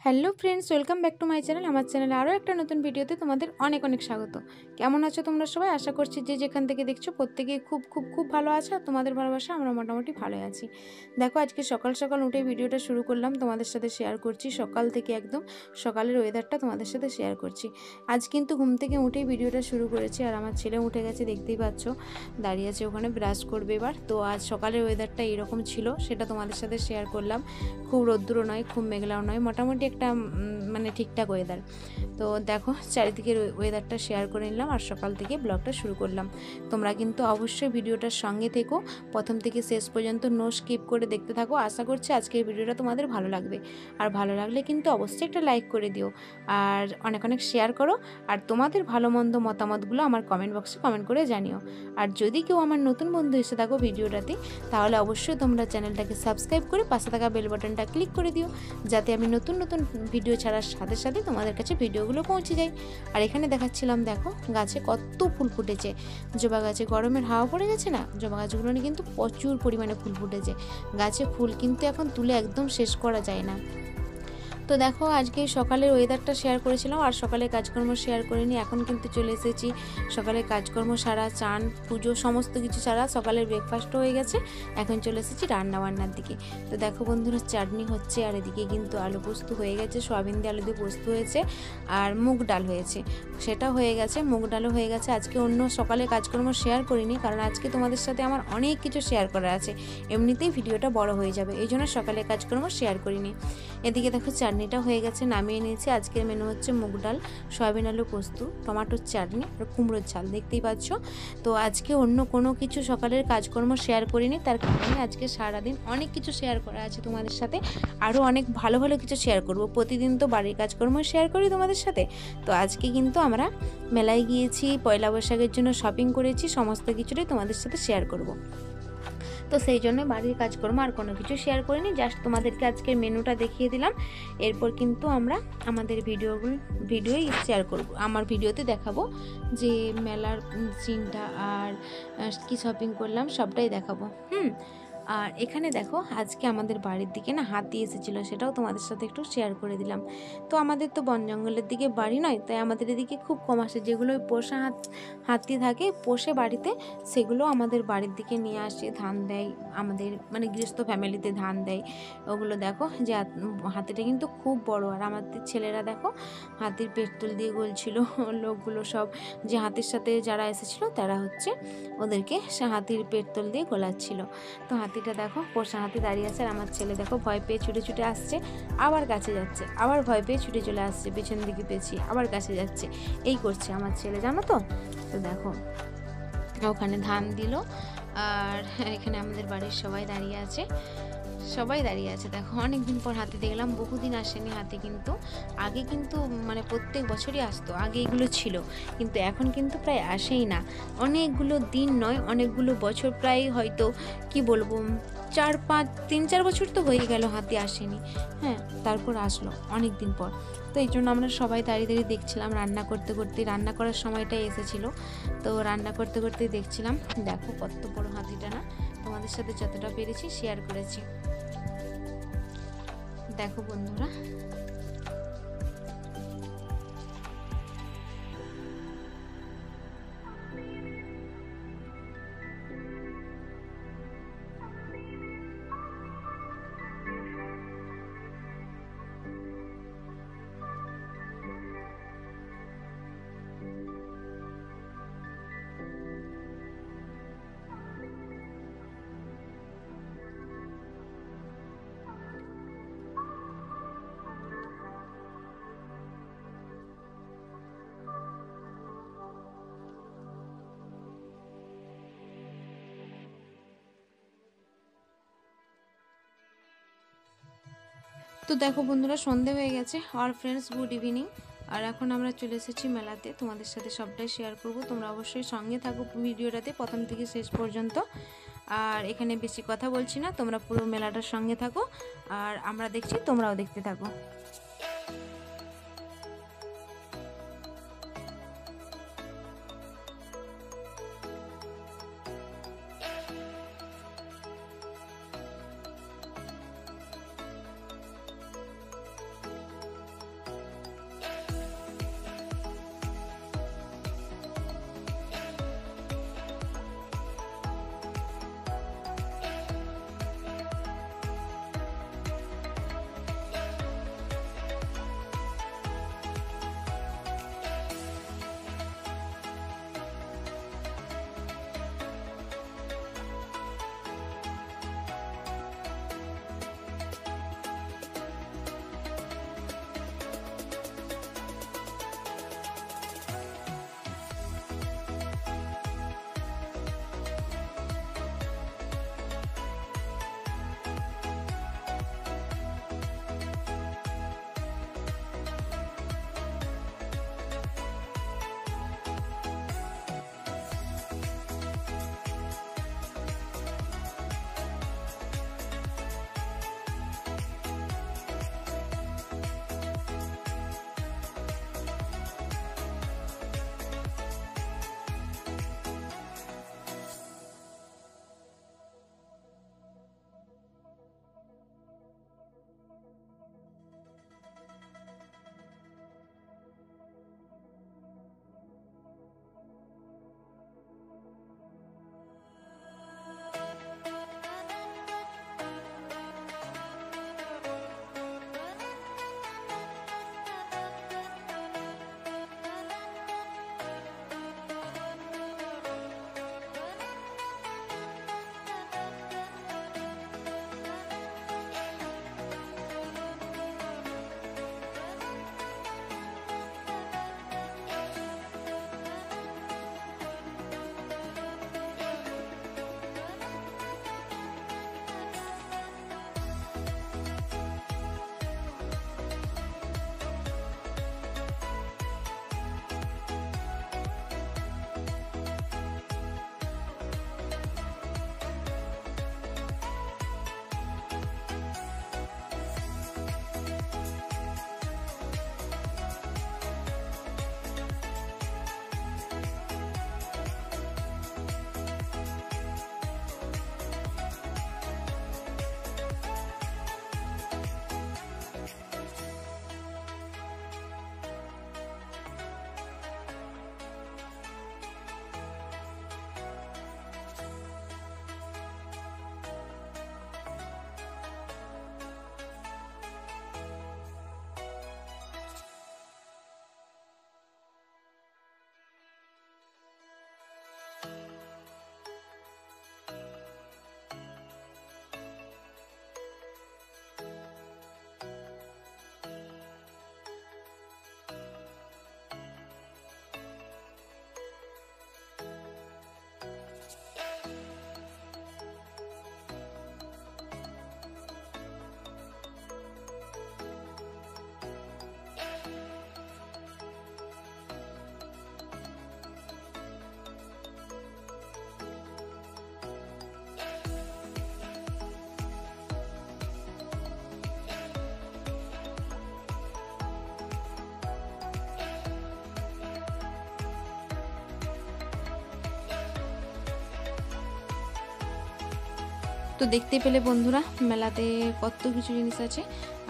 Hello friends, welcome back to my channel. আমার চ্যানেলে আরও একটা নতুন ভিডিওতে তোমাদের অনেক অনেক স্বাগত। কেমন আছো তোমরা সবাই? আশা করছি যে যেখান থেকে দেখছো প্রত্যেকেই খুব খুব খুব ভালো আছে। আর তোমাদের ভালোবাসা আমরা মোটামুটি ভালোই আছি। দেখো, আজকে সকাল সকাল উঠে ভিডিওটা শুরু করলাম, তোমাদের সাথে শেয়ার করছি। সকাল থেকে একদম সকালের ওয়েদারটা তোমাদের সাথে শেয়ার করছি। আজ কিন্তু ঘুম থেকে উঠেই ভিডিওটা শুরু করেছি। আর আমার ছেলে উঠে গেছে, দেখতেই পাচ্ছ, দাঁড়িয়ে আছে ওখানে, ব্রাশ করবে এবার। তো আজ সকালের ওয়েদারটা এরকম ছিল, সেটা তোমাদের সাথে শেয়ার করলাম। খুব রোদ্দুরও নয়, খুব মেঘলাও নয়, মোটামুটি একটা মানে ঠিকঠাক ওয়েদার। তো দেখো, চারিদিকের ওয়েদারটা শেয়ার করে নিলাম আর সকাল থেকে ব্লগটা শুরু করলাম। তোমরা কিন্তু অবশ্যই ভিডিওটার সঙ্গে থেকো, প্রথম থেকে শেষ পর্যন্ত নো স্কিপ করে দেখতে থাকো। আশা করছি আজকের ভিডিওটা তোমাদের ভালো লাগবে। আর ভালো লাগলে কিন্তু অবশ্যই একটা লাইক করে দিও আর অনেক অনেক শেয়ার করো। আর তোমাদের ভালো মন্দ মতামতগুলো আমার কমেন্ট বক্সে কমেন্ট করে জানিও। আর যদি কেউ আমার নতুন বন্ধু এসে থাকো ভিডিওটাতে, তাহলে অবশ্যই তোমরা চ্যানেলটাকে সাবস্ক্রাইব করে পাশে থাকা বেল বাটনটা ক্লিক করে দিও, যাতে আমি নতুন নতুন ভিডিও ছাড়ার সাথে সাথে তোমাদের কাছে ভিডিওগুলো পৌঁছে যায়। আর এখানে দেখাচ্ছিলাম, দেখো গাছে কত ফুল ফুটেছে। জবা গাছে গরমের হাওয়া পড়ে গেছে না, জবা গাছগুলো কিন্তু প্রচুর পরিমাণে ফুল ফুটেছে। গাছে ফুল কিন্তু এখন তুলে একদম শেষ করা যায় না। তো দেখো, আজকে সকালের ওয়েদারটা শেয়ার করেছিলাম আর সকালের কাজকর্ম শেয়ার করিনি। এখন কিন্তু চলে এসেছি সকালের কাজকর্ম সারা, চান পুজো সমস্ত কিছু সারা, সকালের ব্রেকফাস্টও হয়ে গেছে। এখন চলে এসেছি রান্নাবান্নার দিকে। তো দেখো বন্ধুরা, চাটনি হচ্ছে আর এদিকে কিন্তু আলু পোস্ত হয়ে গেছে, সয়াবিন দিয়ে আলু দিয়ে পোস্ত হয়েছে, আর মুগ ডাল হয়েছে, সেটা হয়ে গেছে, মুগ ডালও হয়ে গেছে। আজকে অন্য সকালের কাজকর্ম শেয়ার করিনি, কারণ আজকে তোমাদের সাথে আমার অনেক কিছু শেয়ার করার আছে। এমনিতেই ভিডিওটা বড় হয়ে যাবে, এই জন্য সকালের কাজকর্ম শেয়ার করিনি। এদিকে দেখো, চাটনিটা হয়ে গেছে, নামিয়ে নিয়েছি। আজকের মেনু হচ্ছে মুগ ডাল, সয়াবিন আলু পোস্ত, টমেটোর চাটনি আর কুমড়োর ঝাল, দেখতেই পাচ্ছ। তো আজকে অন্য কোনো কিছু সকালের কাজকর্ম শেয়ার করিনি, তার কারণে আজকে সারাদিন অনেক কিছু শেয়ার করা আছে তোমাদের সাথে। আরও অনেক ভালো ভালো কিছু শেয়ার করব। প্রতিদিন তো বাড়ির কাজকর্ম শেয়ার করি তোমাদের সাথে। তো আজকে কিন্তু আমরা মেলায় গিয়েছি, পয়লা বৈশাখের জন্য শপিং করেছি, সমস্ত কিছুটাই তোমাদের সাথে শেয়ার করব। তো সেই জন্য বাড়ির কাজকর্ম আর কোনো কিছু শেয়ার করিনি, জাস্ট তোমাদেরকে আজকের মেনুটা দেখিয়ে দিলাম। এরপর কিন্তু আমরা আমাদের ভিডিওই শেয়ার করব, আমার ভিডিওতে দেখাবো যে মেলার সিনটা আর কি শপিং করলাম সবটাই দেখাবো। আর এখানে দেখো, আজকে আমাদের বাড়ির দিকে না হাতি এসেছিলো, সেটাও তোমাদের সাথে একটু শেয়ার করে দিলাম। তো আমাদের তো বন জঙ্গলের দিকে বাড়ি নয়, তাই আমাদের এদিকে খুব কম আসে। যেগুলো পোষা হাতি থাকে পোষে বাড়িতে, সেগুলো আমাদের বাড়ির দিকে নিয়ে আসে, ধান দেয় আমাদের, মানে গৃহস্থ ফ্যামিলিতে ধান দেয়। ওগুলো দেখো যে হাতিটা কিন্তু খুব বড়। আর আমাদের ছেলেরা দেখো হাতির পেট্রোল দিয়ে গলছিল। লোকগুলো সব যে হাতির সাথে যারা এসেছিলো তারা হচ্ছে ওদেরকে সে হাতির পেট্রোল দিয়ে গোলাচ্ছিল। তো হাতিটা দেখো, পোষা হাতি দাঁড়িয়ে আছে, আর আমার ছেলে দেখো ভয় পেয়ে ছুটে ছুটে আসছে, আবার কাছে যাচ্ছে, আবার ভয় পেয়ে ছুটে চলে আসছে, পেছন দিকে পেছিয়ে আবার কাছে যাচ্ছে, এই করছে আমার ছেলে, জানো তো। তো দেখো, ওখানে ধান দিল, আর এখানে আমাদের বাড়ির সবাই দাঁড়িয়ে আছে, দেখো অনেকদিন পর হাতি দেখলাম, বহুদিন আসেনি হাতি। কিন্তু আগে কিন্তু মানে প্রত্যেক বছরই আসতো, আগে এগুলো ছিল, কিন্তু এখন কিন্তু প্রায় আসেই না। অনেকগুলো দিন নয়, অনেকগুলো বছর, প্রায় হয়তো কি বলবো 3-4 বছর তো হয়ে গেল হাতি আসেনি। হ্যাঁ, তারপর আসলো অনেক দিন পর। তো এই জন্য আমরা সবাই দাঁড়িয়ে দাঁড়িয়ে দেখছিলাম, রান্না করতে করতে, রান্না করার সময়টাই এসেছিল। তো রান্না করতে করতে দেখছিলাম, দেখো কত বড় হাতিটা না, তোমাদের সাথে যতটা পেরেছি শেয়ার করেছি। দেখো বন্ধুরা, তো দেখো বন্ধুরা, সন্ধে হয়ে গেছে। আর ফ্রেন্ডস, গুড ইভিনিং। আর এখন আমরা চলে এসেছি মেলাতে, তোমাদের সাথে সবটাই শেয়ার করব। তোমরা অবশ্যই সঙ্গে থাকো ভিডিওটাতে প্রথম থেকে শেষ পর্যন্ত। আর এখানে বেশি কথা বলছি না, তোমরা পুরো মেলাটার সঙ্গে থাকো, আর আমরা দেখছি, তোমরাও দেখতে থাকো। তো দেখতে পেলে বন্ধুরা মেলাতে কত কিছু জিনিস আছে।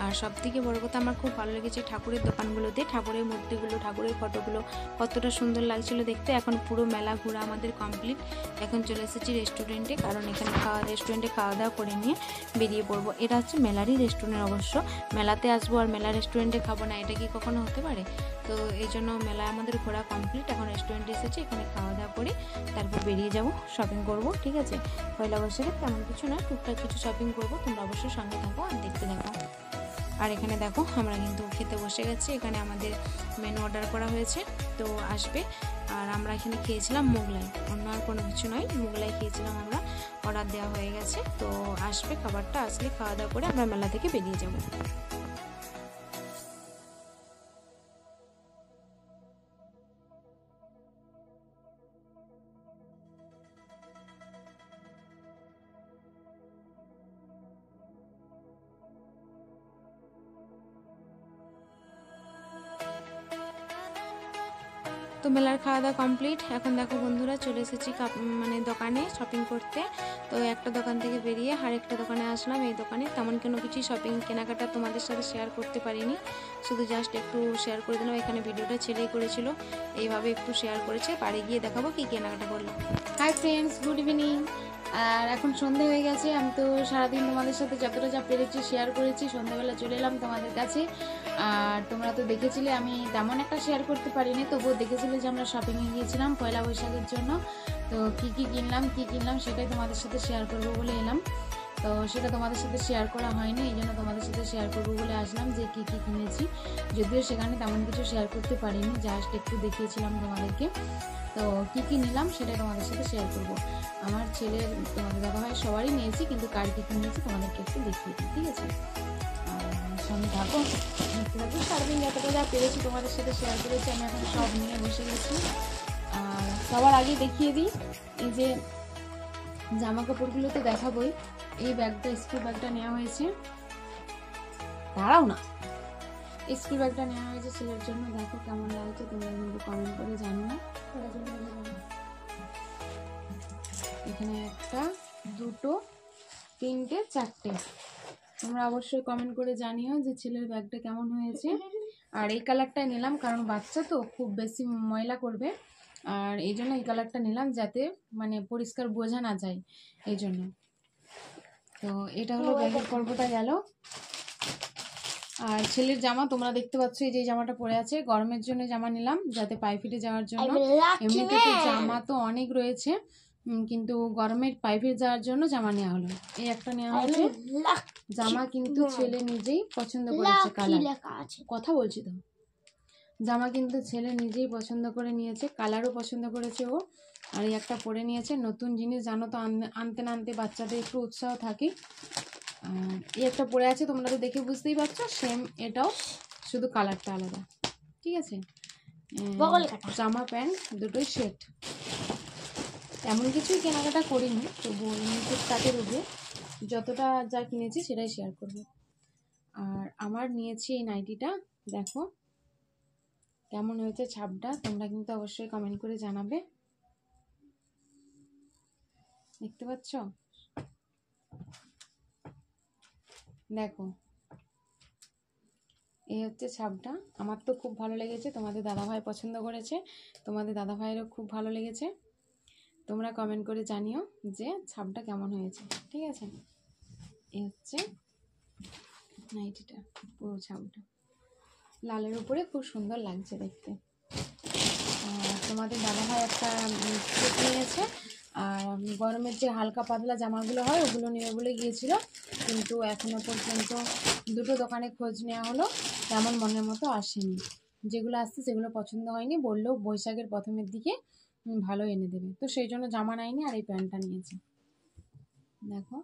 আর সব থেকে বড় কথা আমার খুব ভালো লেগেছে ঠাকুরের দোকানগুলোতে, ঠাকুরের মূর্তিগুলো, ঠাকুরের ফটোগুলো কতটা সুন্দর লাগছিল দেখতে। এখন পুরো মেলা ঘোরা আমাদের কমপ্লিট। এখন চলে এসেছি রেস্টুরেন্টে, কারণ এখানে রেস্টুরেন্টে খাওয়া দাওয়া করে নিয়ে বেরিয়ে পড়বো। এটা হচ্ছে মেলারই রেস্টুরেন্ট অবশ্য। মেলাতে আসবো আর মেলা রেস্টুরেন্টে খাবো না, এটা কি কখনো হতে পারে? তো এই জন্য মেলা আমাদের ঘোরা কমপ্লিট। এখন রেস্টুরেন্টে এসেছি, এখানে খাওয়া দাওয়া করে তারপর বেরিয়ে যাব, শপিং করব। ঠিক আছে, পয়লা বৈশাখে তেমন কিছু না, টুকটাক কিছু শপিং করব। তোমরা অবশ্যই সঙ্গে থাকো আর দেখতে থাকো। আর এখানে দেখো আমরা কিন্তু খেতে বসে গেছি। এখানে আমাদের মেনু অর্ডার করা হয়েছে, তো আসবে। আর আমরা এখানে খেয়েছিলাম মোগলাই, অন্য আর কোনো কিছু নয়, মোগলাই খেয়েছিলাম আমরা। অর্ডার দেওয়া হয়ে গেছে, তো আসবে। খাবারটা আসলে খাওয়া দাওয়া করে আমরা মেলা থেকে বেরিয়ে যাব। তো মেলার খাওয়া দাওয়া কমপ্লিট। এখন দেখো বন্ধুরা চলে এসেছি মানে দোকানে শপিং করতে। তো একটা দোকান থেকে বেরিয়ে আরেকটা দোকানে আসলাম। এই দোকানে তেমন কোনো কিছু শপিং কেনাকাটা তোমাদের সাথে শেয়ার করতে পারিনি, শুধু জাস্ট একটু শেয়ার করে দিলাম। এখানে ভিডিওটা ছেলেই করেছিল, এইভাবে একটু শেয়ার করেছে। বাড়ি গিয়ে দেখাবো কি কেনাকাটা করলাম। Hi friends, good evening. আর এখন সন্ধে হয়ে গেছে। আমি তো সারাদিন তোমাদের সাথে যতটা যা পেরেছি শেয়ার করেছি। সন্ধ্যাবেলা চলে এলাম তোমাদের কাছে। আর তোমরা তো দেখেছিলে, আমি তেমন একটা শেয়ার করতে পারিনি, তবুও দেখেছিলে যে আমরা শপিংয়ে গিয়েছিলাম পয়লা বৈশাখের জন্য। তো কি কি কিনলাম সেটাই তোমাদের সাথে শেয়ার করবো বলে এলাম। তো সেটা তোমাদের সাথে শেয়ার করা হয়নি, এই জন্য তোমাদের সাথে শেয়ার করবো বলে আসলাম যে কি কি কিনেছি। যদিও সেখানে তেমন কিছু শেয়ার করতে পারিনি, জাস্ট একটু দেখিয়েছিলাম তোমাদেরকে। তো কি কি নিলাম সেটা তোমাদের সাথে শেয়ার করব। আমার ছেলের, তোমাদের দাদা ভাই সবারই নিয়েছি, কিন্তু কার কি নিয়েছি তোমাদেরকে একটু দেখিয়ে দিই। ঠিক আছে, সঙ্গে থাকো, দেখতে থাকো। সারাদিন যতটা যা পেরেছি তোমাদের সাথে শেয়ার করেছি। আমি এখন সব নিয়ে বসে গেছি। আর সবার আগে দেখিয়ে দিই, এই যে জামা কাপড়গুলো তো দেখাবোই। এই ব্যাগটা, স্কুল ব্যাগটা নেওয়া হয়েছে। দাঁড়াও না, স্কুল ব্যাগটা নেওয়া হয়েছে ছেলের জন্য। দেখো কেমন লাগছে, তোমরা কিন্তু কমেন্ট করে জানিও। এখানে একটা, দুটো, তিনটে, চারটে। তোমরা অবশ্যই কমেন্ট করে জানিও যে ছেলের ব্যাগটা কেমন হয়েছে। আর এই কালারটাই নিলাম, কারণ বাচ্চা তো খুব বেশি ময়লা করবে, আর এই জন্য এই কালারটা নিলাম, যাতে মানে পরিষ্কার বোঝা না যায়, এই জন্য। তো এটা হলো ব্যাগের পর্বটা গেল। আর ছেলের জামা তোমরা দেখতে পাচ্ছ, এই যে জামাটা পরে আছে, গরমের জন্য জামা নিলাম, যাতে পায়ে ফিটে যাওয়ার জন্য। এমনিতে তো জামা তো অনেক রয়েছে, কিন্তু গরমের পায়ে ফিটে যাওয়ার জন্য জামা নেওয়া হলো। এই একটা নেওয়া হয়েছে জামা, কিন্তু ছেলে নিজেই পছন্দ করেছে কালার। কথা বলছি তো। জামা কিন্তু ছেলে নিজেই পছন্দ করে নিয়েছে, কালারও পছন্দ করেছে ও। আর এই একটা পরে নিয়েছে। নতুন জিনিস জানো তো, আনতে না আনতে বাচ্চাদের একটু উৎসাহ থাকে। এই একটা পরে আছে, তোমরা তো দেখে বুঝতেই পারছো, সেম এটাও, শুধু কালারটা আলাদা। ঠিক আছে, জামা প্যান্ট দুটোই সেট। এমন কিছুই কেনাকাটা করিনি, তবু টুকটাকের উপরে যতটা যা কিনেছি সেটাই শেয়ার করব। আর আমার নিয়েছি এই নাইটিটা, দেখো কেমন হয়েছে ছাপটা, তোমরা কিন্তু অবশ্যই কমেন্ট করে জানাবে। দেখতে পাচ্ছ, দেখো এই হচ্ছে ছাপটা। আমার তো খুব ভালো লেগেছে, তোমাদের দাদাভাই পছন্দ করেছে, তোমাদের দাদাভাইয়েরও খুব ভালো লেগেছে। তোমরা কমেন্ট করে জানিও যে ছাপটা কেমন হয়েছে। ঠিক আছে, এই হচ্ছে নাইটিটা, পুরো ছাপটা লালের উপরে খুব সুন্দর লাগছে দেখতে। তোমাদের দাদাভাই একটা সেট নিয়েছে। আর গরমের যে হালকা পাতলা জামাগুলো হয় ওগুলো নেবে বলে গিয়েছিল, কিন্তু এখনো পর্যন্ত দুটো দোকানে খোঁজ নেওয়া হলো, তেমন মনের মতো আসেনি। যেগুলো আসছে সেগুলো পছন্দ হয়নি, বললেও বৈশাখের প্রথমের দিকে ভালো এনে দেবে। তো সেই জন্য জামা নেয়নি, আর এই প্যান্টটা নিয়েছে। দেখো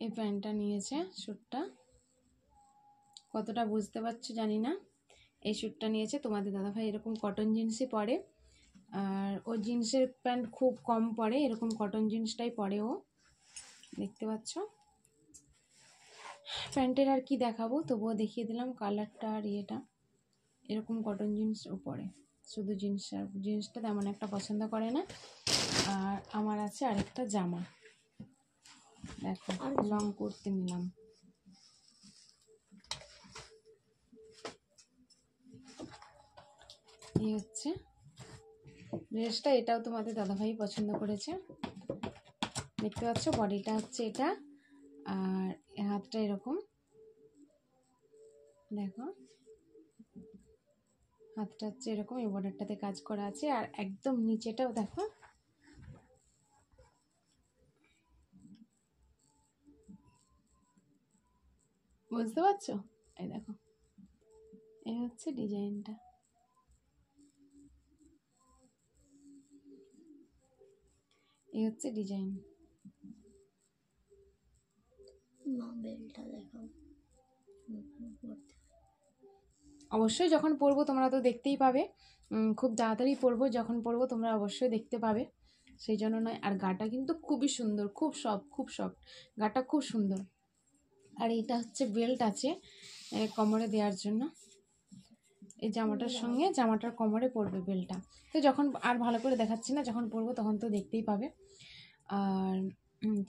এই প্যান্টটা নিয়েছে, স্যুটটা কতটা বুঝতে পারছো জানি না। এই স্যুটটা নিয়েছে। তোমাদের দাদাভাই এরকম কটন জিন্সই পরে, আর ও জিন্সের প্যান্ট খুব কম পরে, এরকম কটন জিন্সটাই পরে ও। দেখতে পাচ্ছ প্যান্টের আর কি দেখাবো, তবুও দেখিয়ে দিলাম কালারটা। আর ইয়েটা এরকম কটন জিন্স ও পরে, শুধু জিন্সটা তেমন একটা পছন্দ করে না। আর আমার আছে আরেকটা জামা, দেখো লং কুর্তি নিলাম। এই হচ্ছে ড্রেসটা, এটাও তোমাদের দাদাভাই পছন্দ করেছে। দেখতে পাচ্ছ বডিটা হচ্ছে এটা, আর হাতটা এরকম, দেখো হাতটা হচ্ছে এরকম, এই বর্ডারটাতে কাজ করা আছে। আর একদম নিচেটাও দেখো, বুঝতে পারছো? এই দেখো, এই হচ্ছে ডিজাইনটা। এই হচ্ছে ডিজাইন। বেলটা দেখো, অবশ্যই যখন পরবো তোমরা তো দেখতেই পাবে, খুব তাড়াতাড়ি পরবো, যখন পরবো তোমরা অবশ্যই দেখতে পাবে, সেই জন্য নয়। আর গাটা কিন্তু খুবই সুন্দর, খুব সফট, গাটা খুব সুন্দর। আর এইটা হচ্ছে বেল্ট আছে কোমরে দেওয়ার জন্য, এই জামাটার সঙ্গে জামাটার কোমরে পরবে বেল্টটা। তো যখন আর ভালো করে দেখাচ্ছি না, যখন পরবো তখন তো দেখতেই পাবে। আর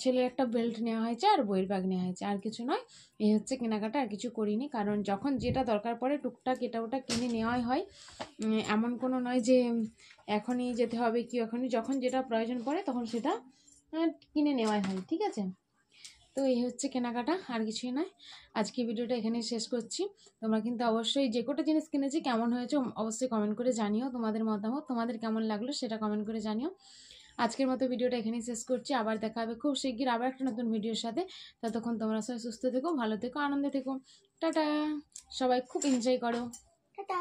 ছেলের একটা বেল্ট নেওয়া হয়েছে আর বইয়ের ব্যাগ নেওয়া হয়েছে, আর কিছু নয়। এই হচ্ছে কেনাকাটা, আর কিছু করিনি, কারণ যখন যেটা দরকার পড়ে টুকটাক এটা ওটা কিনে নেওয়াই হয়। এমন কোনো নয় যে এখনই যেতে হবে কি, এখনই যখন যেটা প্রয়োজন পড়ে তখন সেটা কিনে নেওয়াই হয়, ঠিক আছে? তো এই হচ্ছে কেনাকাটা, আর কিছুই নয়। আজকে ভিডিওটা এখানেই শেষ করছি। তোমরা কিন্তু অবশ্যই যে কটা জিনিস কিনেছি কেমন হয়েছে অবশ্যই কমেন্ট করে জানিও, তোমাদের মতামত, তোমাদের কেমন লাগলো সেটা কমেন্ট করে জানিও। আজকের মতো ভিডিওটা এখানেই শেষ করছি, আবার দেখা হবে খুব শিগগির আবার একটা নতুন ভিডিওর সাথে। ততক্ষণ তোমরা সবাই সুস্থ থেকো, ভালো থেকো, আনন্দে থেকো। টাটা, সবাই খুব এনজয় করো। টাটা।